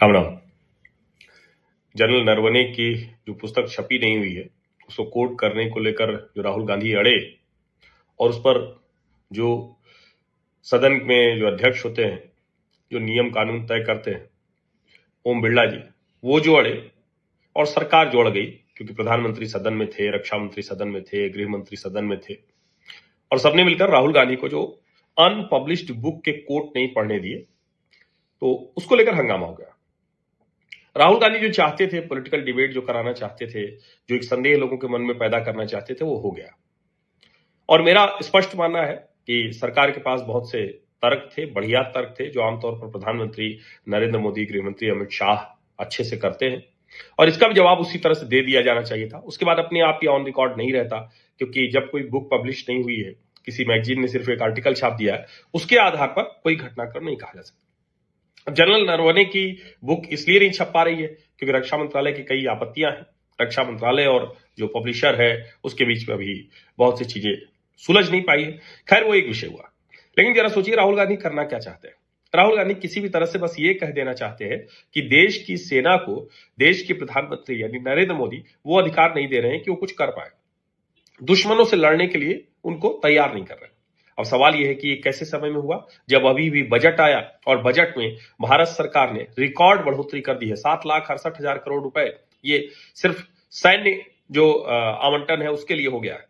Ram Ram. General Naravane की जो पुस्तक छपी नहीं हुई है उसको कोट करने को लेकर जो राहुल गांधी अड़े और उस पर जो सदन में जो अध्यक्ष होते हैं, जो नियम कानून तय करते हैं, ओम बिरला जी, वो जो अड़े और सरकार जोड़ गई, क्योंकि प्रधानमंत्री सदन में थे, रक्षा मंत्री सदन में थे, गृह मंत्री सदन में थे, और सबने मिलकर राहुल गांधी को जो अनपब्लिश्ड बुक के कोट नहीं पढ़ने दिए, तो उसको लेकर हंगामा हो गया। राहुल गांधी जो चाहते थे, पॉलिटिकल डिबेट जो कराना चाहते थे, जो एक संदेह लोगों के मन में पैदा करना चाहते थे, वो हो गया। और मेरा स्पष्ट मानना है कि सरकार के पास बहुत से तर्क थे, बढ़िया तर्क थे, जो आमतौर पर प्रधानमंत्री नरेंद्र मोदी, गृहमंत्री अमित शाह अच्छे से करते हैं, और इसका भी जवाब उसी तरह से दे दिया जाना चाहिए था। उसके बाद अपने आप ही ऑन रिकॉर्ड नहीं रहता, क्योंकि जब कोई बुक पब्लिश नहीं हुई है, किसी मैगजीन ने सिर्फ एक आर्टिकल छाप दिया है, उसके आधार पर कोई घटनाक्रम नहीं कहा जा सकता। जनरल नरवणे की बुक इसलिए नहीं छप पा रही है क्योंकि रक्षा मंत्रालय की कई आपत्तियां हैं। रक्षा मंत्रालय और जो पब्लिशर है उसके बीच में अभी बहुत सी चीजें सुलझ नहीं पाई है। खैर, वो एक विषय हुआ। लेकिन जरा सोचिए, राहुल गांधी करना क्या चाहते हैं। राहुल गांधी किसी भी तरह से बस ये कह देना चाहते हैं कि देश की सेना को देश के प्रधानमंत्री यानी नरेंद्र मोदी वो अधिकार नहीं दे रहे हैं कि वो कुछ कर पाए, दुश्मनों से लड़ने के लिए उनको तैयार नहीं कर रहे। अब सवाल यह है कि ये कैसे समय में हुआ, जब अभी भी बजट आया और बजट में भारत सरकार ने रिकॉर्ड बढ़ोतरी कर दी है। 7,68,000 करोड़ रुपए ये सिर्फ सैन्य जो आवंटन है उसके लिए हो गया है।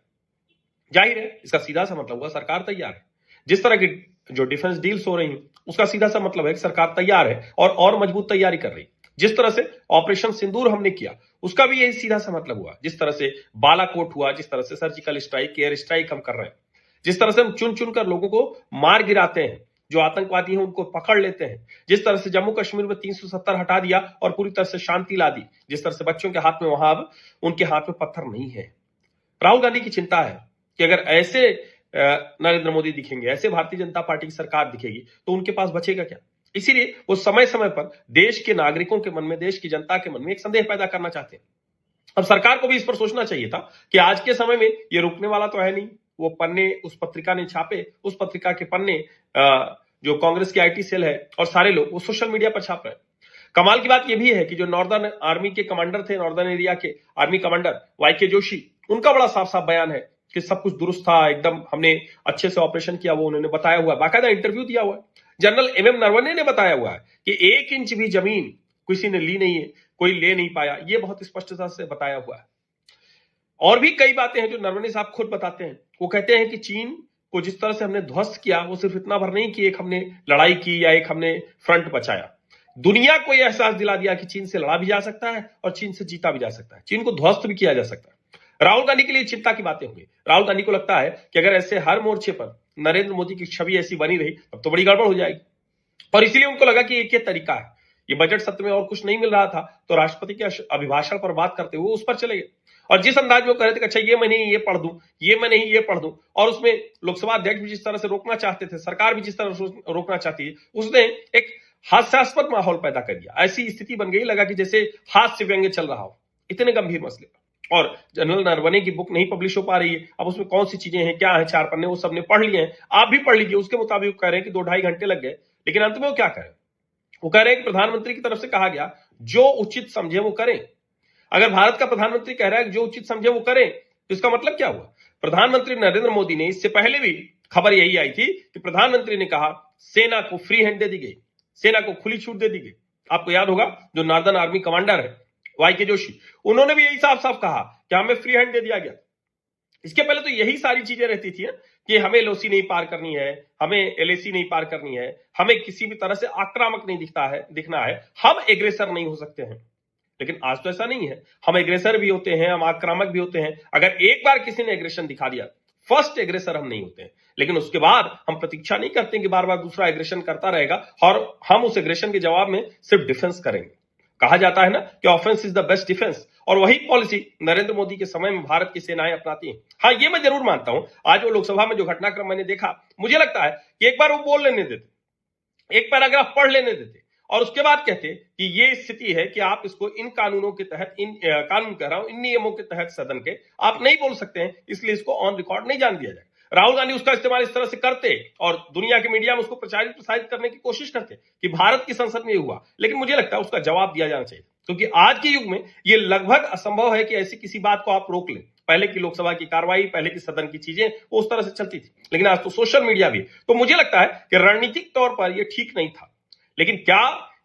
जाहिर है इसका सीधा सा मतलब हुआ सरकार तैयार है। जिस तरह की जो डिफेंस डील्स हो रही हैं उसका सीधा सा मतलब है कि सरकार तैयार है और मजबूत तैयारी कर रही है। जिस तरह से ऑपरेशन सिंदूर हमने किया उसका भी यही सीधा सा मतलब हुआ। जिस तरह से बालाकोट हुआ, जिस तरह से सर्जिकल स्ट्राइक, एयर स्ट्राइक हम कर रहे हैं, जिस तरह से हम चुन चुन कर लोगों को मार गिराते हैं, जो आतंकवादी हैं उनको पकड़ लेते हैं, जिस तरह से जम्मू कश्मीर में 370 हटा दिया और पूरी तरह से शांति ला दी, जिस तरह से बच्चों के हाथ में वहां अब उनके हाथ में पत्थर नहीं है। राहुल गांधी की चिंता है कि अगर ऐसे नरेंद्र मोदी दिखेंगे, ऐसे भारतीय जनता पार्टी की सरकार दिखेगी, तो उनके पास बचेगा क्या। इसीलिए वो समय समय पर देश के नागरिकों के मन में, देश की जनता के मन में एक संदेह पैदा करना चाहते हैं। अब सरकार को भी इस पर सोचना चाहिए था कि आज के समय में ये रुकने वाला तो है नहीं। वो पन्ने उस पत्रिका ने छापे, उस पत्रिका के पन्ने जो कांग्रेस की आईटी सेल है और सारे लोग वो सोशल मीडिया पर छाप रहे हैं। कमाल की बात यह भी है कि जो नॉर्दर्न आर्मी के कमांडर थे, नॉर्दर्न एरिया के आर्मी कमांडर वाईके जोशी, उनका बड़ा साफ साफ बयान है कि सब कुछ दुरुस्त था, एकदम हमने अच्छे से ऑपरेशन किया, वो उन्होंने बताया हुआ है, बाकायदा इंटरव्यू दिया हुआ है। जनरल एमएम नरवणे ने बताया हुआ है कि 1 इंच भी जमीन किसी ने ली नहीं है, कोई ले नहीं पाया, ये बहुत स्पष्टता से बताया हुआ है। और भी कई बातें हैं जो नरवणे साहब खुद बताते हैं। वो कहते हैं कि चीन को जिस तरह से हमने ध्वस्त किया, वो सिर्फ इतना भर नहीं कि एक हमने लड़ाई की या एक हमने फ्रंट बचाया, दुनिया को यह एहसास दिला दिया कि चीन से लड़ा भी जा सकता है और चीन से जीता भी जा सकता है, चीन को ध्वस्त भी किया जा सकता है। राहुल गांधी के लिए चिंता की बातें होंगी। राहुल गांधी को लगता है कि अगर ऐसे हर मोर्चे पर नरेंद्र मोदी की छवि ऐसी बनी रही तब तो बड़ी गड़बड़ हो जाएगी, और इसीलिए उनको लगा कि एक ये तरीका है। ये बजट सत्र में और कुछ नहीं मिल रहा था तो राष्ट्रपति के अभिभाषण पर बात करते हुए उस पर चले गए, और जिस अंदाज में वो कह रहे थे कि अच्छा ये मैं नहीं ये पढ़ दूं, ये मैं नहीं ये पढ़ दूं, और उसमें लोकसभा अध्यक्ष भी जिस तरह से रोकना चाहते थे, सरकार भी जिस तरह से रोकना चाहती है, उसने एक हास्यास्पद माहौल पैदा कर दिया। ऐसी स्थिति बन गई, लगा कि जैसे हास्य व्यंग्य चल रहा हो, इतने गंभीर मसले। और जनरल नरवणे की बुक नहीं पब्लिश हो पा रही है। अब उसमें कौन सी चीजें हैं, क्या है, 4 पन्ने वो सबने पढ़ लिए हैं, आप भी पढ़ लीजिए। उसके मुताबिक कह रहे हैं कि 2-2.5 घंटे लग गए, लेकिन अंत में वो क्या करें, वो कह रहे हैं कि प्रधानमंत्री की तरफ से कहा गया जो उचित समझे वो करें। अगर भारत का प्रधानमंत्री कह रहा है कि जो उचित समझे वो करें, तो इसका मतलब क्या हुआ। प्रधानमंत्री नरेंद्र मोदी ने, इससे पहले भी खबर यही आई थी कि प्रधानमंत्री ने कहा सेना को फ्री हैंड दे दी गई, सेना को खुली छूट दे दी गई। आपको याद होगा जो नॉर्दर्न आर्मी कमांडर है वाईके जोशी, उन्होंने भी यही साफ साफ कहा कि हमें फ्री हैंड दे दिया गया। इसके पहले तो यही सारी चीजें रहती थी कि हमें एलओसी नहीं पार करनी है, हमें एलएसी नहीं पार करनी है, हमें किसी भी तरह से आक्रामक नहीं दिखना है, हम एग्रेसर नहीं हो सकते हैं। लेकिन आज तो ऐसा नहीं है, हम एग्रेसर भी होते हैं, हम आक्रामक भी होते हैं। अगर एक बार किसी ने एग्रेशन दिखा दिया, फर्स्ट एग्रेसर हम नहीं होते हैं, लेकिन उसके बाद हम प्रतीक्षा नहीं करते कि बार बार दूसरा एग्रेशन करता रहेगा और हम उस एग्रेशन के जवाब में सिर्फ डिफेंस करेंगे। कहा जाता है ना कि offence is the best defence, और वही पॉलिसी नरेंद्र मोदी के समय में भारत की सेनाएं अपनाती हैं। हाँ, ये मैं जरूर मानता हूं, आज वो लोकसभा में जो घटनाक्रम मैंने देखा, मुझे लगता है कि एक बार वो बोल लेने देते, एक पैराग्राफ पढ़ लेने देते, और उसके बाद कहते कि ये स्थिति है कि आप इसको इन कानूनों के तहत, इन कानून कह रहा हूं, इन नियमों के तहत सदन के आप नहीं बोल सकते हैं, इसलिए इसको ऑन रिकॉर्ड नहीं जान दिया जाए। राहुल गांधी उसका इस्तेमाल इस तरह से करते और दुनिया के मीडिया में उसको प्रसारित करने की कोशिश करते कि भारत की संसद में ये हुआ, लेकिन मुझे लगता है उसका जवाब दिया जाना चाहिए, क्योंकि आज के युग में ये लगभग असंभव है कि ऐसी किसी बात को आप रोक लें। पहले की लोकसभा की कार्रवाई, पहले की सदन की चीजें वो उस तरह से चलती थी, लेकिन आज तो सोशल मीडिया भी, तो मुझे लगता है कि रणनीतिक तौर पर यह ठीक नहीं था। लेकिन क्या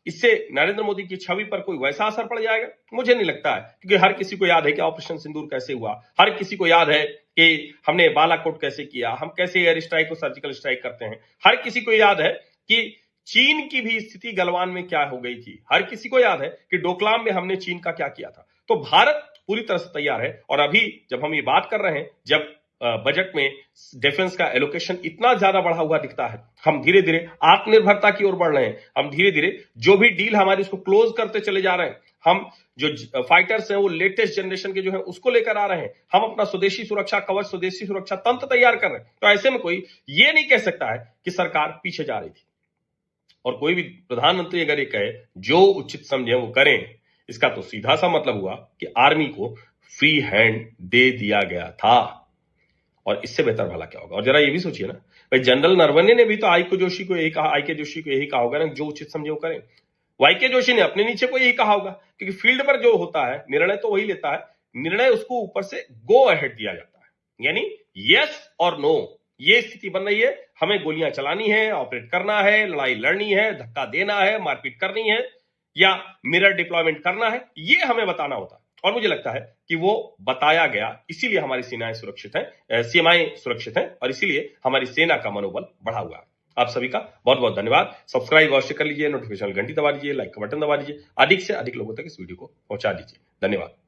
इससे नरेंद्र मोदी की छवि पर कोई वैसा असर पड़ जाएगा? मुझे नहीं लगता है, क्योंकि हर किसी को याद है कि ऑपरेशन सिंदूर कैसे हुआ, हर किसी को याद है कि हमने बालाकोट कैसे किया, हम कैसे एयर स्ट्राइक को सर्जिकल स्ट्राइक करते हैं, हर किसी को याद है कि चीन की भी स्थिति गलवान में क्या हो गई थी, हर किसी को याद है कि डोकलाम में हमने चीन का क्या किया था। तो भारत पूरी तरह से तैयार है, और अभी जब हम ये बात कर रहे हैं, जब बजट में डिफेंस का एलोकेशन इतना ज्यादा बढ़ा हुआ दिखता है, हम धीरे धीरे आत्मनिर्भरता की ओर बढ़ रहे हैं, हम धीरे धीरे जो भी डील हमारी उसको क्लोज करते चले जा रहे हैं, हम जो फाइटर्स हैं वो लेटेस्ट जनरेशन के जो है उसको लेकर आ रहे हैं, हम अपना स्वदेशी सुरक्षा कवच, स्वदेशी सुरक्षा तंत्र तैयार कर रहे हैं। तो ऐसे में कोई ये नहीं कह सकता है कि सरकार पीछे जा रही थी, और कोई भी प्रधानमंत्री अगर ये कहे जो उचित समझे वो करें, इसका तो सीधा सा मतलब हुआ कि आर्मी को फ्री हैंड दे दिया गया था, और इससे बेहतर भला क्या होगा। और जरा ये भी सोचिए ना भाई, जनरल नरवणे ने भी तो आई के जोशी को यही कहा होगा ना, जो उचित समझे वो करें। वाईके जोशी ने अपने नीचे को यही कहा होगा, क्योंकि फील्ड पर जो होता है निर्णय तो वही लेता है, निर्णय उसको ऊपर से गो अहेड दिया जाता है, यानी यस और नो, ये स्थिति बन रही है, हमें गोलियां चलानी है, ऑपरेट करना है, लड़ाई लड़नी है, धक्का देना है, मारपीट करनी है, या मिरर डिप्लॉयमेंट करना है, ये हमें बताना होता है। और मुझे लगता है कि वो बताया गया, इसीलिए हमारी सेनाएं सुरक्षित हैं, सीमाएं सुरक्षित हैं, और इसीलिए हमारी सेना का मनोबल बढ़ा हुआ है। आप सभी का बहुत बहुत धन्यवाद। सब्सक्राइब अवश्य कर लीजिए, नोटिफिकेशन घंटी दबा दीजिए, लाइक का बटन दबा दीजिए, अधिक से अधिक लोगों तक इस वीडियो को पहुंचा दीजिए। धन्यवाद।